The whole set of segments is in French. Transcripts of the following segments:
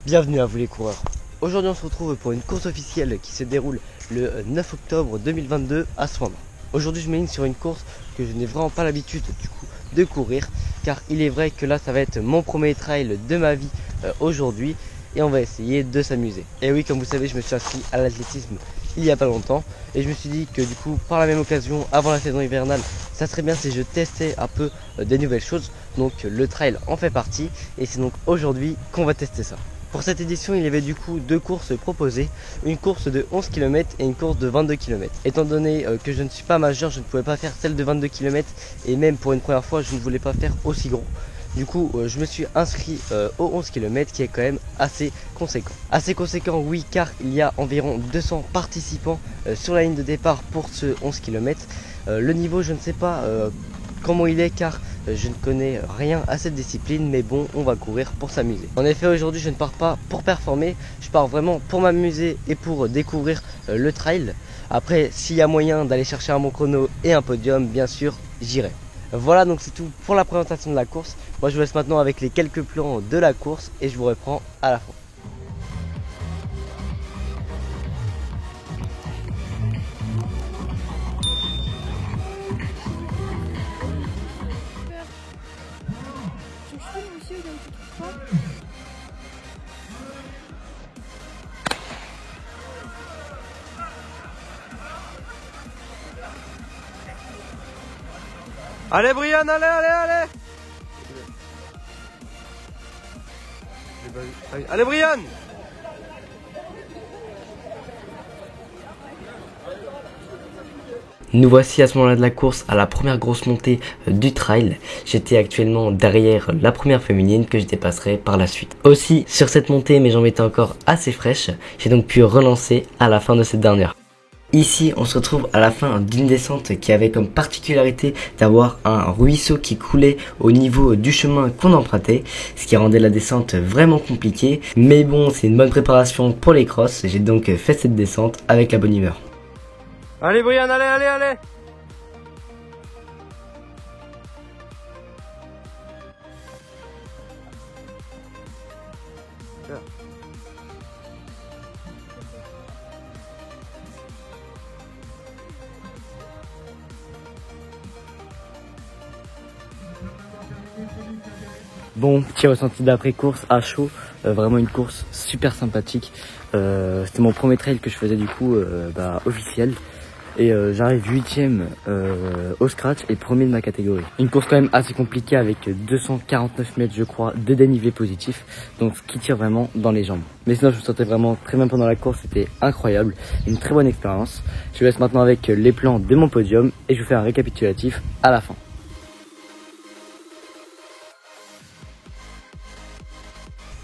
Bienvenue à vous les coureurs. Aujourd'hui on se retrouve pour une course officielle qui se déroule le 9 octobre 2022 à Soindre. Aujourd'hui je m'aligne sur une course que je n'ai vraiment pas l'habitude du coup de courir, car il est vrai que là ça va être mon premier trail de ma vie aujourd'hui et on va essayer de s'amuser. Et oui, comme vous savez, je me suis inscrit à l'athlétisme il y a pas longtemps et je me suis dit que du coup par la même occasion, avant la saison hivernale, ça serait bien si je testais un peu des nouvelles choses. Donc le trail en fait partie et c'est donc aujourd'hui qu'on va tester ça. Pour cette édition, il y avait du coup deux courses proposées, une course de 11 km et une course de 22 km. Étant donné que je ne suis pas majeur, je ne pouvais pas faire celle de 22 km et même pour une première fois, je ne voulais pas faire aussi gros. Du coup, je me suis inscrit au 11 km qui est quand même assez conséquent. Assez conséquent, oui, car il y a environ 200 participants sur la ligne de départ pour ce 11 km. Le niveau, je ne sais pas comment il est car je ne connais rien à cette discipline, mais bon, on va courir pour s'amuser. En effet, aujourd'hui je ne pars pas pour performer, je pars vraiment pour m'amuser et pour découvrir le trail. Après, s'il y a moyen d'aller chercher un bon chrono et un podium, bien sûr, j'irai. Voilà, donc c'est tout pour la présentation de la course. Moi je vous laisse maintenant avec les quelques plans de la course et je vous reprends à la fin. Allez Brian, allez. Allez Brian. Nous voici à ce moment-là de la course à la première grosse montée du trail. J'étais actuellement derrière la première féminine que je dépasserai par la suite. Aussi sur cette montée, mes jambes étaient encore assez fraîches. J'ai donc pu relancer à la fin de cette dernière. Ici, on se retrouve à la fin d'une descente qui avait comme particularité d'avoir un ruisseau qui coulait au niveau du chemin qu'on empruntait, ce qui rendait la descente vraiment compliquée. Mais bon, c'est une bonne préparation pour les crosses. J'ai donc fait cette descente avec la bonne humeur. Allez Brian, allez. Bon, petit ressenti d'après course à chaud, vraiment une course super sympathique. C'était mon premier trail que je faisais du coup officiel. Et j'arrive 8ème au scratch et premier de ma catégorie. Une course quand même assez compliquée avec 249 mètres je crois de dénivelé positif, donc ce qui tire vraiment dans les jambes. Mais sinon je me sentais vraiment très bien pendant la course, c'était incroyable, une très bonne expérience. Je vous laisse maintenant avec les plans de mon podium et je vous fais un récapitulatif à la fin.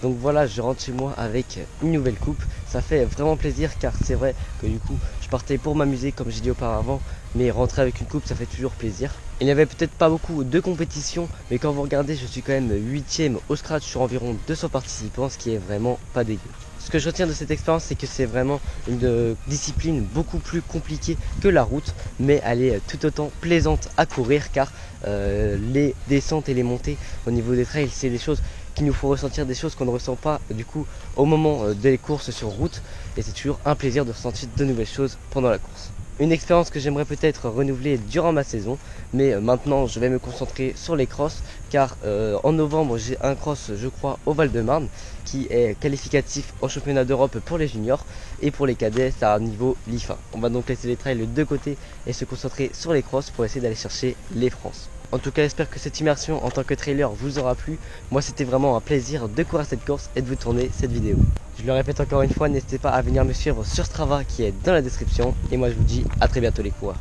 Donc voilà, je rentre chez moi avec une nouvelle coupe. Ça fait vraiment plaisir car c'est vrai que du coup je partais pour m'amuser comme j'ai dit auparavant, mais rentrer avec une coupe ça fait toujours plaisir. Il n'y avait peut-être pas beaucoup de compétition, mais quand vous regardez, je suis quand même 8ème au scratch sur environ 200 participants, ce qui est vraiment pas dégueu. Ce que je retiens de cette expérience, c'est que c'est vraiment une discipline beaucoup plus compliquée que la route, mais elle est tout autant plaisante à courir car les descentes et les montées au niveau des trails, c'est des choses qui nous font ressentir des choses qu'on ne ressent pas du coup au moment des courses sur route, et c'est toujours un plaisir de ressentir de nouvelles choses pendant la course. Une expérience que j'aimerais peut-être renouveler durant ma saison, mais maintenant je vais me concentrer sur les crosses car en novembre j'ai un cross je crois au Val-de-Marne qui est qualificatif au championnat d'Europe pour les juniors, et pour les cadets c'est à niveau l'IFA. On va donc laisser les trails de côté et se concentrer sur les crosses pour essayer d'aller chercher les France. En tout cas, j'espère que cette immersion en tant que trailer vous aura plu. Moi, c'était vraiment un plaisir de courir cette course et de vous tourner cette vidéo. Je le répète encore une fois, n'hésitez pas à venir me suivre sur Strava qui est dans la description. Et moi, je vous dis à très bientôt les coureurs.